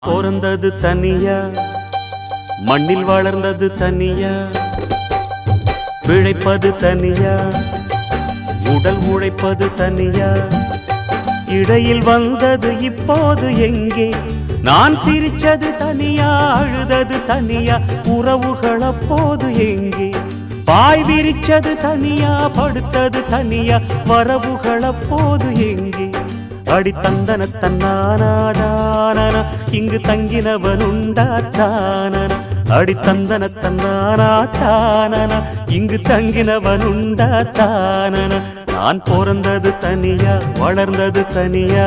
பிறந்தது தனியா, மண்ணில் வளர்ந்தது தனியா, பிழைப்பது தனியா, உடல் உழைப்பது தனியா, இடையில் வந்தது இப்போது எங்கே? நான் சிரிச்சது தனியா, அழுதது தனியா, உறவுகள் அப்போது எங்கே? பாய் விரிச்சது தனியா, படுத்தது தனியா, வரவுகள் அப்போது எங்கே? அடி தந்தன தன்னானாதான இங்கு தங்கினவனுண்டா தானன, அடி தந்தன தன்னானாதான இங்கு தங்கினவனுண்டா தானன. நான் பிறந்தது தனியா, வளர்ந்தது தனியா.